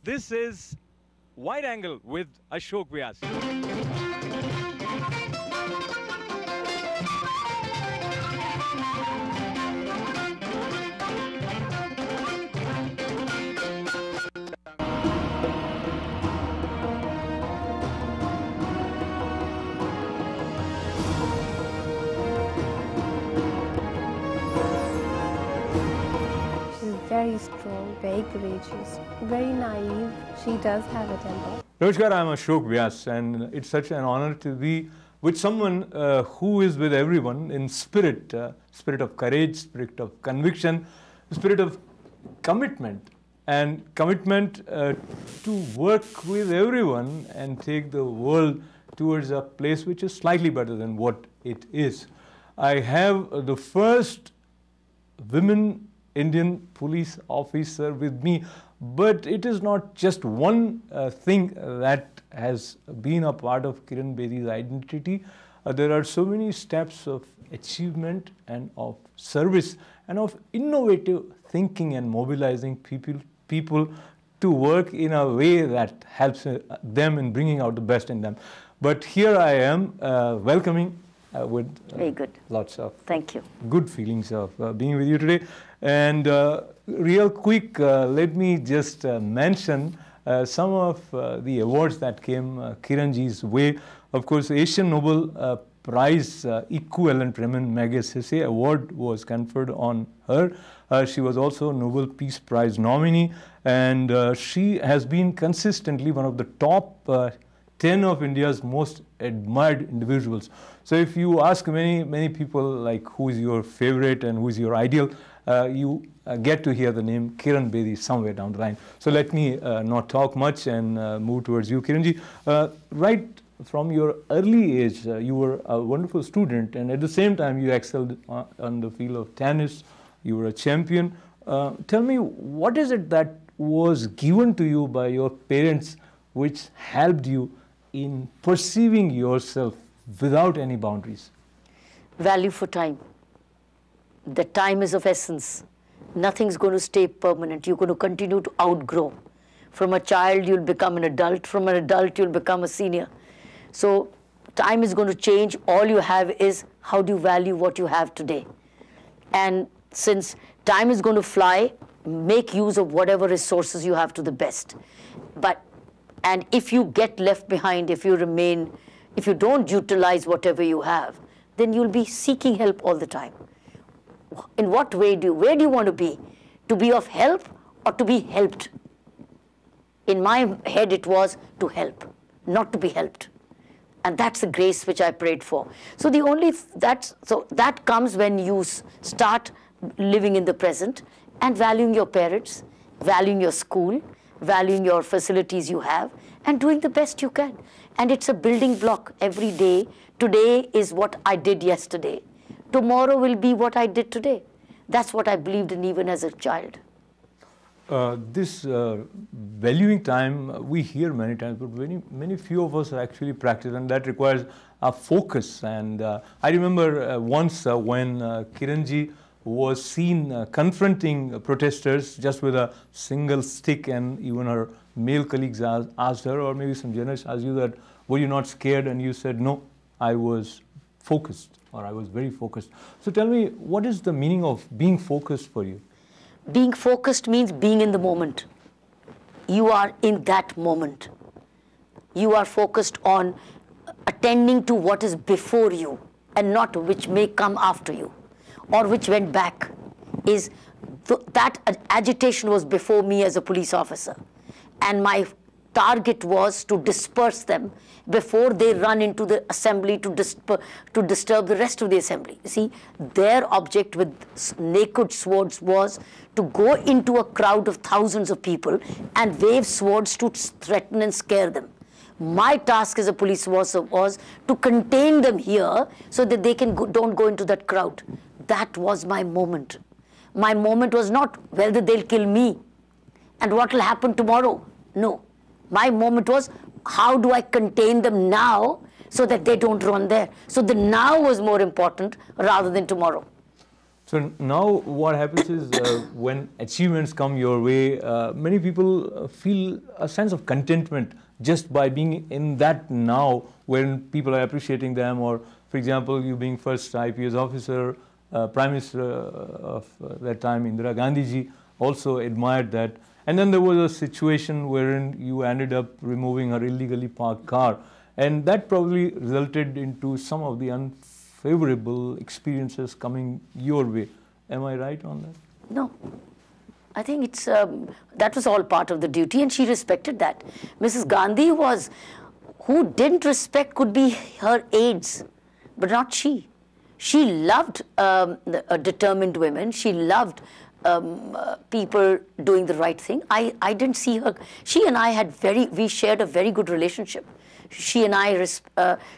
This is Wide Angle with Ashok Vyas. She's very strong, very courageous, very naive. She does have a temper. Namaskar, I'm Ashok Vyas, and it's such an honor to be with someone who is with everyone in spirit, spirit of courage, spirit of conviction, spirit of commitment, and commitment to work with everyone and take the world towards a place which is slightly better than what it is. I have the first women Indian police officer with me, but it is not just one thing that has been a part of Kiran Bedi's identity. There are so many steps of achievement and of service and of innovative thinking and mobilizing people to work in a way that helps them in bringing out the best in them. But here I am welcoming with very good. Lots of Thank you. Good feelings of being with you today. And real quick, let me just mention some of the awards that came Kiranji's way. Of course, Asian Nobel Prize equivalent Raman Magsaysay Award was conferred on her. She was also Nobel Peace Prize nominee, and she has been consistently one of the top 10 of India's most admired individuals. So if you ask many people like who is your favorite and who is your ideal, you get to hear the name Kiran Bedi somewhere down the line. So let me not talk much and move towards you, Kiranji. Right from your early age, you were a wonderful student, and at the same time you excelled on the field of tennis. You were a champion. Tell me, what is it that was given to you by your parents which helped you in perceiving yourself without any boundaries? Value for time. The time is of essence. Nothing's going to stay permanent. You're going to continue to outgrow. From a child, you'll become an adult. From an adult, you'll become a senior. So time is going to change. All you have is how do you value what you have today. And since time is going to fly, make use of whatever resources you have to the best. And if you get left behind, if you don't utilize whatever you have, then you'll be seeking help all the time. In what way where do you want to be? To be of help or to be helped? In my head it was to help, not to be helped. And that's the grace which I prayed for. So that comes when you start living in the present and valuing your parents, valuing your school, valuing your facilities you have, and doing the best you can. And it's a building block every day. Today is what I did yesterday. Tomorrow will be what I did today. That's what I believed in even as a child. This valuing time, we hear many times, but many few of us actually practice, and that requires a focus. And I remember once when Kiranji was seen confronting protesters just with a single stick, and even her male colleagues asked her, or maybe some journalists asked you that, were you not scared? And you said, no, I was focused, or I was very focused. So tell me, what is the meaning of being focused for you? Being focused means being in the moment. You are in that moment. You are focused on attending to what is before you and not which may come after you or which went back. That agitation was before me as a police officer. And my target was to disperse them before they run into the assembly to disturb the rest of the assembly. You see, their object with naked swords was to go into a crowd of thousands of people and wave swords to threaten and scare them. My task as a police officer was to contain them here so that they don't go into that crowd. That was my moment. My moment was not whether they'll kill me and what will happen tomorrow. No. My moment was, how do I contain them now so that they don't run there? So the now was more important rather than tomorrow. So now what happens is when achievements come your way, many people feel a sense of contentment just by being in that now when people are appreciating them, or for example, you being first IPS officer, Prime Minister of that time, Indira Gandhi ji, also admired that. And then there was a situation wherein you ended up removing her illegally parked car, and that probably resulted into some of the unfavorable experiences coming your way. Am I right on that? No. I think it's that was all part of the duty, and she respected that. Mrs. Gandhi was, who didn't respect could be her aides, but not she. She loved determined women. She loved people doing the right thing. I didn't see her. She and I had we shared a very good relationship. She and I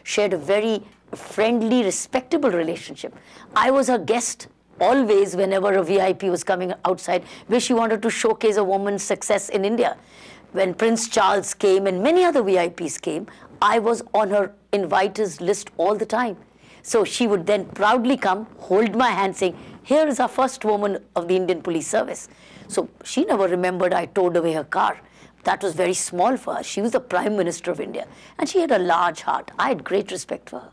shared a very friendly, respectable relationship. I was her guest always whenever a VIP was coming outside, where she wanted to showcase a woman's success in India. When Prince Charles came and many other VIPs came, I was on her inviters list all the time. So she would then proudly come, hold my hand saying, here is our first woman of the Indian Police Service. So she never remembered I towed away her car. That was very small for her. She was the Prime Minister of India, and she had a large heart. I had great respect for her.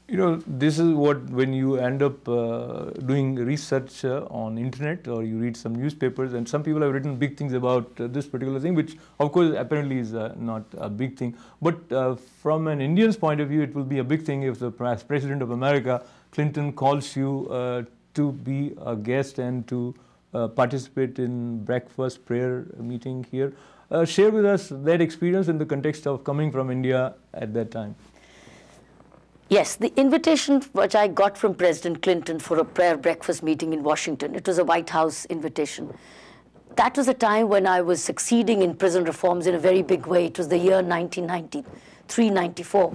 You know, this is what, when you end up doing research on internet, or you read some newspapers, and some people have written big things about this particular thing, which of course apparently is not a big thing. But from an Indian's point of view, it will be a big thing if the President of America, Clinton, calls you to be a guest and to participate in breakfast prayer meeting here. Share with us that experience in the context of coming from India at that time. Yes, the invitation which I got from President Clinton for a prayer breakfast meeting in Washington, it was a White House invitation. That was a time when I was succeeding in prison reforms in a very big way. It was the year 1993, 94.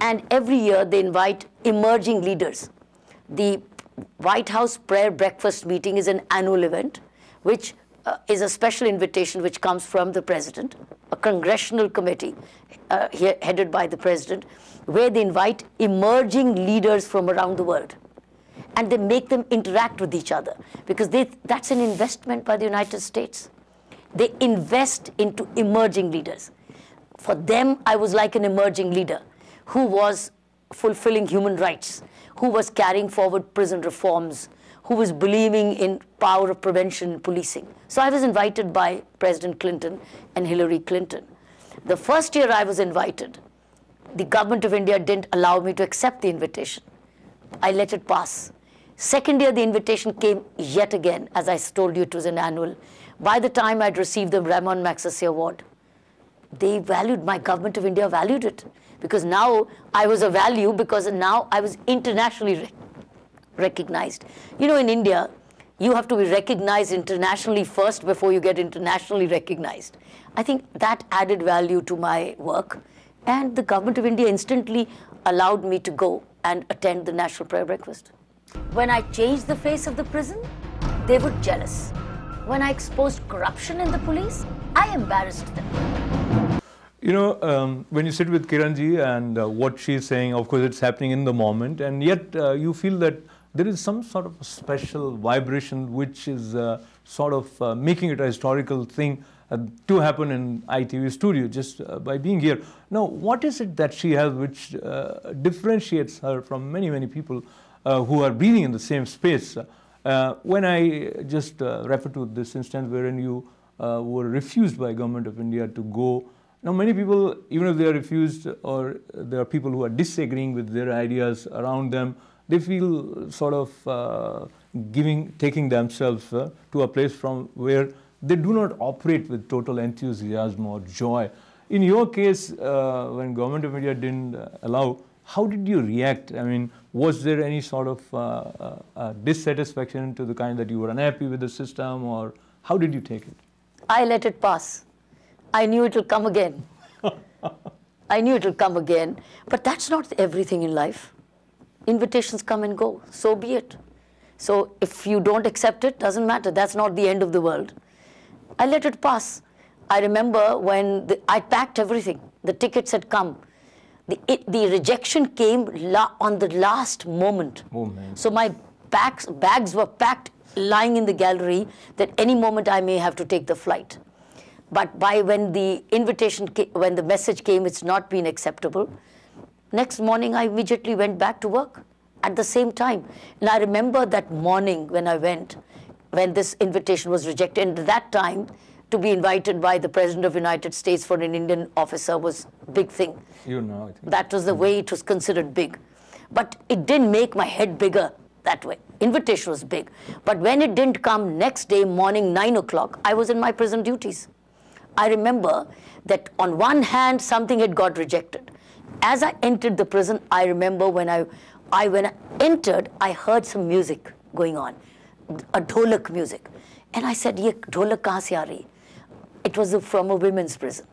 And every year they invite emerging leaders. The White House prayer breakfast meeting is an annual event, which is a special invitation which comes from the President, a congressional committee headed by the President, where they invite emerging leaders from around the world. And they make them interact with each other, because that's an investment by the United States. They invest into emerging leaders. For them, I was like an emerging leader who was fulfilling human rights, who was carrying forward prison reforms, who was believing in power of prevention and policing. So I was invited by President Clinton and Hillary Clinton. The first year I was invited, the government of India didn't allow me to accept the invitation. I let it pass. Second year, the invitation came yet again. As I told you, it was an annual. By the time I'd received the Ramon Magsaysay Award, they valued, my government of India valued it, because now I was a value, because now I was internationally recognized. You know, in India, you have to be recognized internationally first before you get internationally recognized. I think that added value to my work, and the government of India instantly allowed me to go and attend the National Prayer Breakfast. When I changed the face of the prison, they were jealous. When I exposed corruption in the police, I embarrassed them. You know, when you sit with Kiranji and what she's saying, of course it's happening in the moment, and yet you feel that there is some sort of special vibration which is sort of making it a historical thing to happen in ITV studio just by being here. Now, what is it that she has which differentiates her from many, many people who are breathing in the same space? When I just refer to this instance wherein you were refused by Government of India to go. Now, many people, even if they are refused, or there are people who are disagreeing with their ideas around them, they feel sort of taking themselves to a place from where they do not operate with total enthusiasm or joy. In your case, when Government of India didn't allow, how did you react? I mean, was there any sort of dissatisfaction to the kind that you were unhappy with the system, or how did you take it? I let it pass. I knew it will come again. I knew it will come again. But that's not everything in life. Invitations come and go. So be it. So if you don't accept it, doesn't matter. That's not the end of the world. I let it pass. I remember when I packed everything. The tickets had come. The rejection came on the last moment. Oh, man. So my bags were packed lying in the gallery that any moment I may have to take the flight. But when the when the message came, it's not been acceptable, next morning I immediately went back to work at the same time. And I remember that morning when I went, when this invitation was rejected, and at that time, to be invited by the President of the United States for an Indian officer was a big thing. You know, I think. That was the way it was considered big. But it didn't make my head bigger that way. Invitation was big. But when it didn't come next day morning, 9 o'clock, I was in my prison duties. I remember that on one hand, something had got rejected. As I entered the prison, I remember when I entered, I heard some music going on, a dholak music. And I said, "Ye dholak kahan se aa rahi?" It was from a women's prison.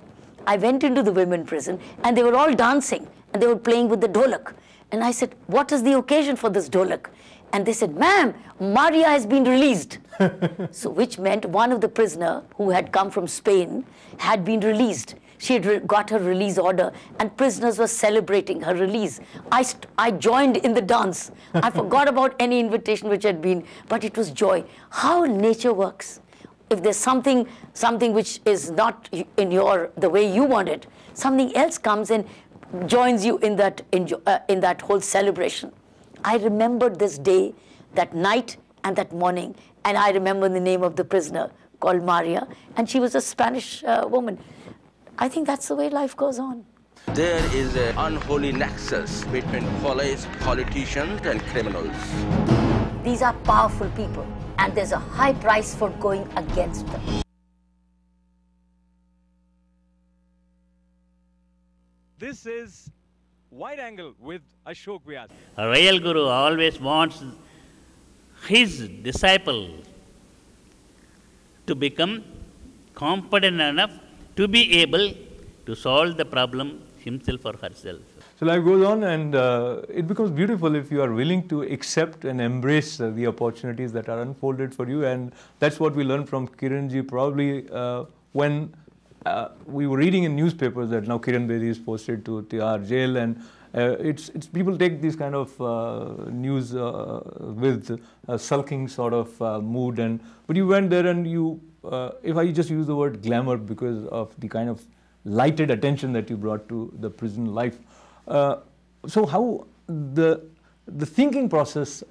I went into the women's prison and they were all dancing and they were playing with the dholak. And I said, "What is the occasion for this dholak?" And they said, "Ma'am, Maria has been released." So which meant one of the prisoner who had come from Spain had been released. She had got her release order and prisoners were celebrating her release. I joined in the dance. I forgot about any invitation which had been, but it was joy. How nature works. If there's something which is not in the way you want it, something else comes and joins you in that whole celebration. I remembered this day, that night and that morning, and I remember the name of the prisoner called Maria, and she was a Spanish woman. I think that's the way life goes on. There is an unholy nexus between police, politicians, and criminals. These are powerful people, and there's a high price for going against them. This is Wide Angle with Ashok Vyas. A real guru always wants his disciple to become competent enough to be able to solve the problem himself or herself. So life goes on, and it becomes beautiful if you are willing to accept and embrace the opportunities that are unfolded for you. And that's what we learned from Kiranji probably when we were reading in newspapers that now Kiran Bedi is posted to Tihar jail, and it's people take these kind of news with a sulking sort of mood. But you went there and you, if I just use the word glamour because of the kind of lighted attention that you brought to the prison life. So how the thinking process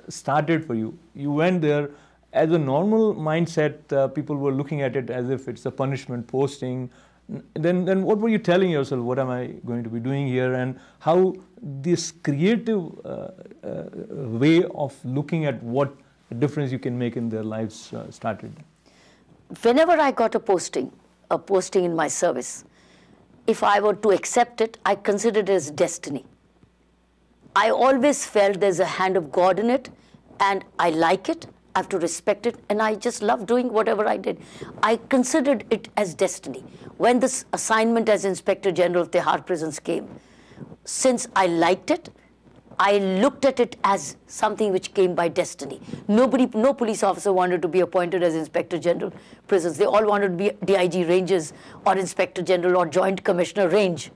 started for you? You went there as a normal mindset. People were looking at it as if it's a punishment posting. Then what were you telling yourself? What am I going to be doing here? And how this creative way of looking at what difference you can make in their lives started? Whenever I got a posting in my service, if I were to accept it, I considered it as destiny. I always felt there's a hand of God in it, and I like it, I have to respect it, and I just love doing whatever I did. I considered it as destiny. When this assignment as Inspector General of Tihar prisons came, since I liked it, I looked at it as something which came by destiny. No police officer wanted to be appointed as Inspector General prisons. They all wanted to be DIG ranges or Inspector General or Joint Commissioner range.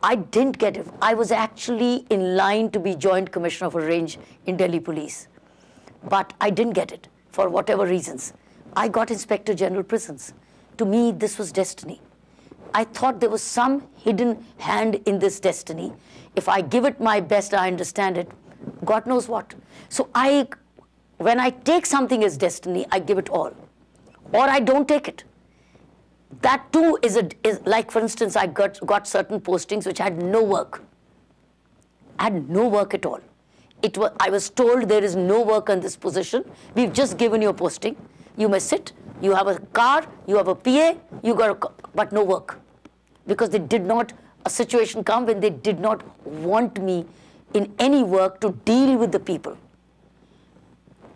I didn't get it. I was actually in line to be Joint Commissioner of a range in Delhi Police. But I didn't get it for whatever reasons. I got Inspector General prisons. To me, this was destiny. I thought there was some hidden hand in this destiny. If I give it my best, I understand it, God knows what. So when I take something as destiny, I give it all. Or I don't take it. That too is like, for instance, I got certain postings which had no work. I had no work at all. I was told there is no work on this position. We've just given you a posting. You may sit, you have a car, you have a PA, but no work. Because a situation come when they did not want me in any work to deal with the people.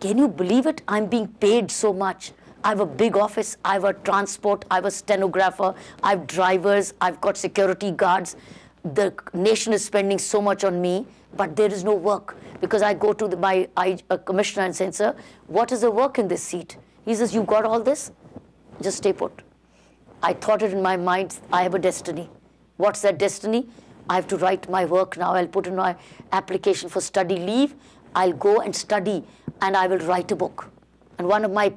Can you believe it? I'm being paid so much. I have a big office, I have a transport, I have a stenographer, I have drivers, I've got security guards. The nation is spending so much on me, but there is no work. Because I go to my commissioner and say, "Sir, what is the work in this seat?" He says, "You got all this? Just stay put." I thought it in my mind, I have a destiny. What's that destiny? I have to write my work now. I'll put in my application for study leave. I'll go and study and I will write a book. And one of my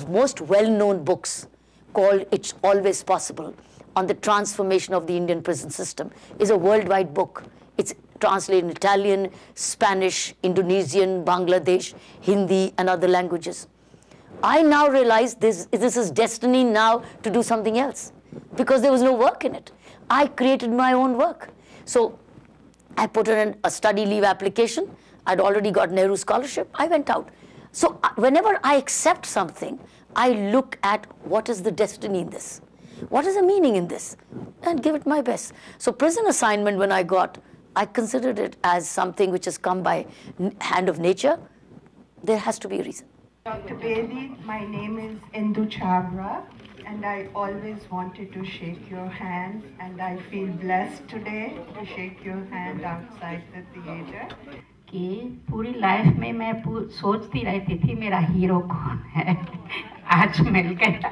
most well-known books, called It's Always Possible, on the transformation of the Indian prison system, is a worldwide book. It's translated in Italian, Spanish, Indonesian, Bangladesh, Hindi, and other languages. I now realize this is destiny now to do something else, because there was no work in it. I created my own work. So I put in a study leave application. I'd already got Nehru Scholarship. I went out. So whenever I accept something, I look at what is the destiny in this? What is the meaning in this? And give it my best. So prison assignment, when I got, I considered it as something which has come by hand of nature. There has to be a reason. Dr. Bedi, my name is Indu Chabra, and I always wanted to shake your hand, and I feel blessed today to shake your hand outside the theater. कि पूरी life में मैं सोचती रहती थी मेरा hero कौन है, आज मिल गया.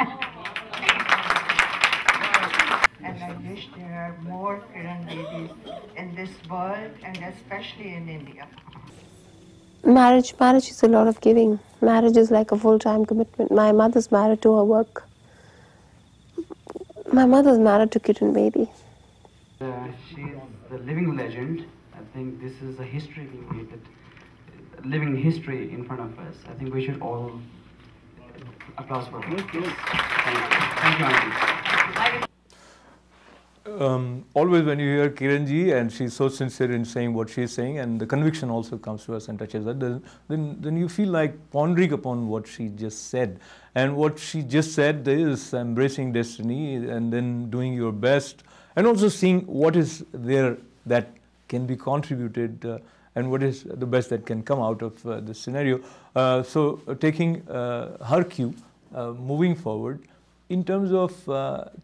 And I wish there are more Kiran Bedis in this world, and especially in India. Marriage is a lot of giving. Marriage is like a full-time commitment. My mother's married to her work. My mother's married to Kiran Bedi. She's the living legend. I think this is a history being created, living history in front of us. I think we should all applause for her. Thank you. Thank you, Auntie. Always when you hear Kiranji and she's so sincere in saying what she's saying, and the conviction also comes to us and touches us, then you feel like pondering upon what she just said. And what she just said is embracing destiny and then doing your best, and also seeing what is there that can be contributed and what is the best that can come out of the scenario. So taking her cue, moving forward, in terms of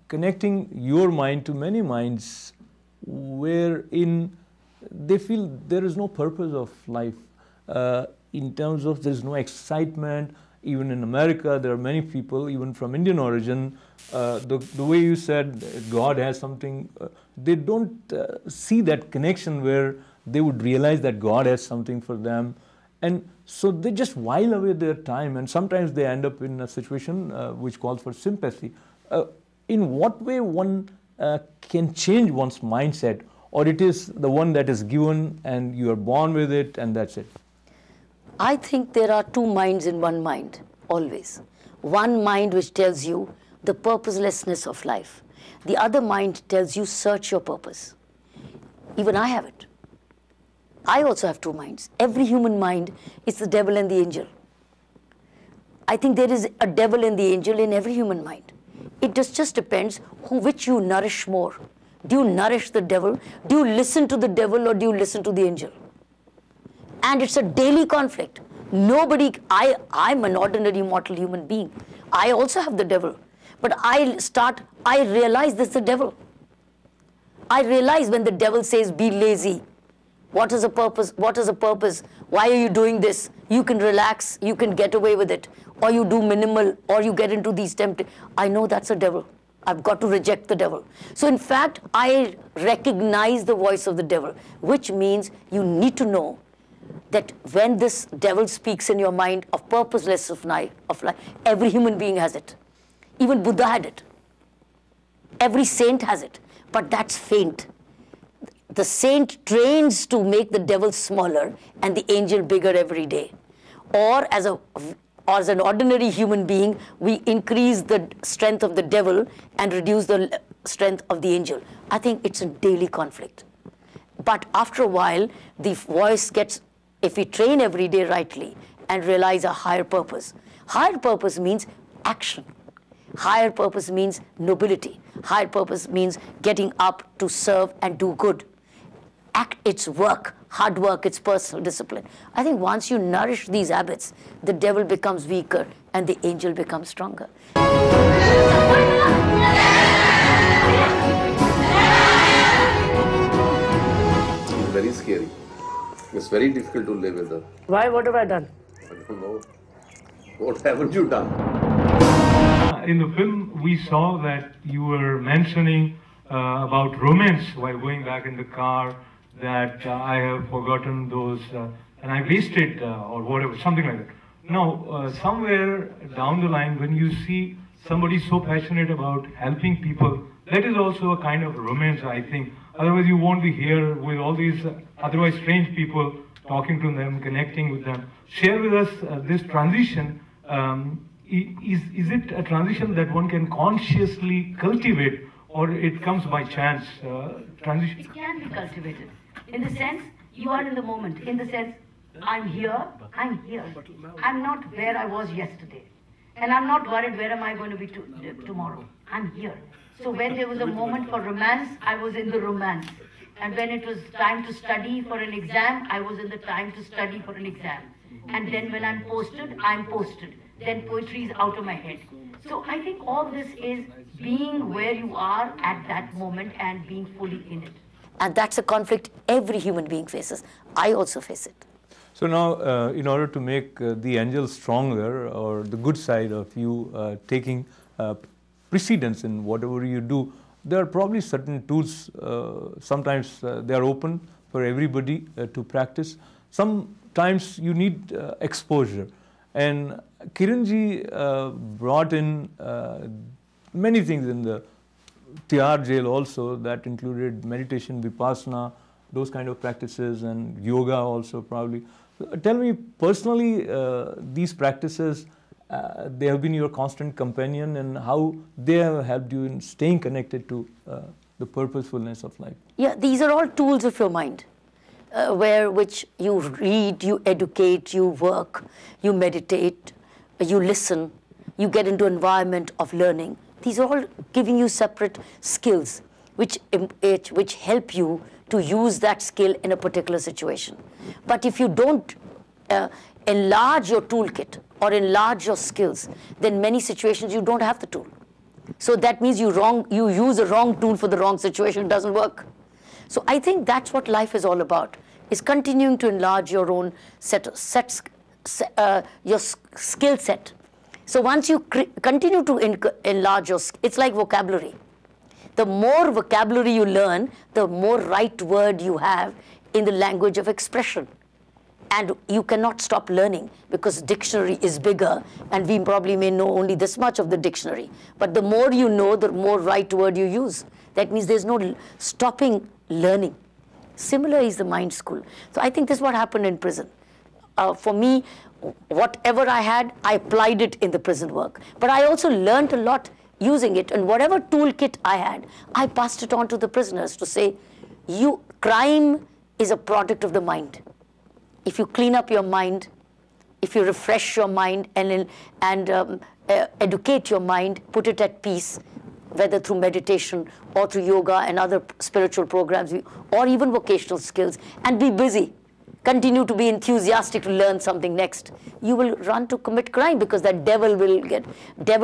connecting your mind to many minds wherein they feel there is no purpose of life, in terms of there is no excitement. Even in America, there are many people, even from Indian origin, the way you said God has something, they don't see that connection where they would realize that God has something for them. And so they just while away their time, and sometimes they end up in a situation which calls for sympathy. In what way one can change one's mindset, or it is the one that is given and you are born with it and that's it? I think there are two minds in one mind, always. One mind which tells you the purposelessness of life. The other mind tells you search your purpose. Even I have it. I also have two minds. Every human mind is the devil and the angel. I think there is a devil and the angel in every human mind. It just depends which you nourish more. Do you nourish the devil? Do you listen to the devil, or do you listen to the angel? And it's a daily conflict. I'm an ordinary mortal human being. I also have the devil. But I realize this is the devil. I realize when the devil says, be lazy. What is a purpose? What is a purpose? Why are you doing this? You can relax, you can get away with it. Or you do minimal, or you get into these temptations. I know that's a devil. I've got to reject the devil. So in fact, I recognize the voice of the devil, which means you need to know that when this devil speaks in your mind of purposeless of life, every human being has it. Even Buddha had it. Every saint has it. But that's faint. The saint trains to make the devil smaller and the angel bigger every day. Or as an ordinary human being, we increase the strength of the devil and reduce the strength of the angel. I think it's a daily conflict. But after a while, the voice gets, if we train every day rightly and realize a higher purpose. Higher purpose means action. Higher purpose means nobility. Higher purpose means getting up to serve and do good. It's work, hard work, it's personal discipline. I think once you nourish these habits, the devil becomes weaker and the angel becomes stronger. It's very scary. It's very difficult to live with her. Why? What have I done? I don't know. What haven't you done? In the film, we saw that you were mentioning about romance while going back in the car, that I have forgotten those and I wasted or whatever, something like that. Now, somewhere down the line, when you see somebody so passionate about helping people, that is also a kind of romance, I think. Otherwise, you won't be here with all these otherwise strange people, talking to them, connecting with them. Share with us this transition. Is it a transition that one can consciously cultivate, or it comes by chance? Transition? It can be cultivated. In the sense, you are in the moment. In the sense, I'm here. I'm not where I was yesterday. And I'm not worried where am I going to be tomorrow. I'm here. So when there was a moment for romance, I was in the romance. And when it was time to study for an exam, I was in the time to study for an exam. And then when I'm posted, I'm posted. Then poetry is out of my head. So I think all this is being where you are at that moment and being fully in it. And that's a conflict every human being faces. I also face it. So now, in order to make the angel stronger, or the good side of you taking precedence in whatever you do, there are probably certain tools. Sometimes they are open for everybody to practice. Sometimes you need exposure. And Kiranji brought in many things in the Tihar jail also, that included meditation, vipassana, those kind of practices, and yoga also probably. Tell me personally, these practices, they have been your constant companion, and how they have helped you in staying connected to the purposefulness of life. Yeah, these are all tools of your mind, which you read, you educate, you work, you meditate, you listen, you get into an environment of learning. These are all giving you separate skills which help you to use that skill in a particular situation. But if you don't enlarge your toolkit or enlarge your skills, then many situations you don't have the tool. So that means you use a wrong tool for the wrong situation, it doesn't work. So I think that's what life is all about, is continuing to enlarge your own your skill set. So once you continue to enlarge your, it's like vocabulary. The more vocabulary you learn, the more right word you have in the language of expression. And you cannot stop learning, because dictionary is bigger, and we probably may know only this much of the dictionary. But the more you know, the more right word you use. That means there's no stopping learning. Similar is the mind school. So I think this is what happened in prison. For me, whatever I had, I applied it in the prison work. But I also learned a lot using it, and whatever toolkit I had, I passed it on to the prisoners to say, crime is a product of the mind. If you clean up your mind, if you refresh your mind and educate your mind, put it at peace, whether through meditation or through yoga and other spiritual programs, or even vocational skills, and be busy, continue to be enthusiastic to learn something next, you will run to commit crime, because that devil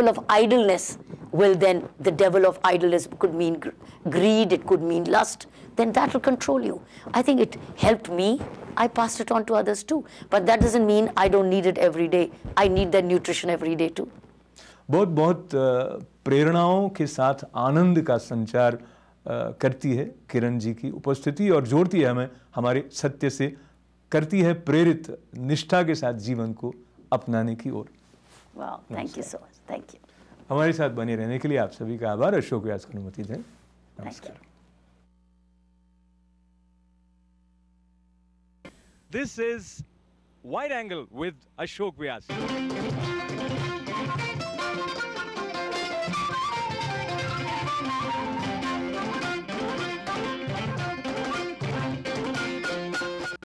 of idleness the devil of idleness could mean greed, it could mean lust, then that will control you. I think it helped me. I passed it on to others too. But that doesn't mean I don't need it every day. I need that nutrition every day too. बहुत प्रेरणाओं के साथ आनंद का संचार करती है किरण जी की उपस्थिति, और जोड़ती है हमें हमारे सत्य से, करती है प्रेरित निष्ठा के साथ जीवन को अपनाने की ओर। Wow, thank you so much. Thank you. हमारे साथ बने रहने के लिए आप सभी का आभार। अशोक व्यास को अनुमति दें। नमस्कार। This is Wide Angle with Ashok Vyas.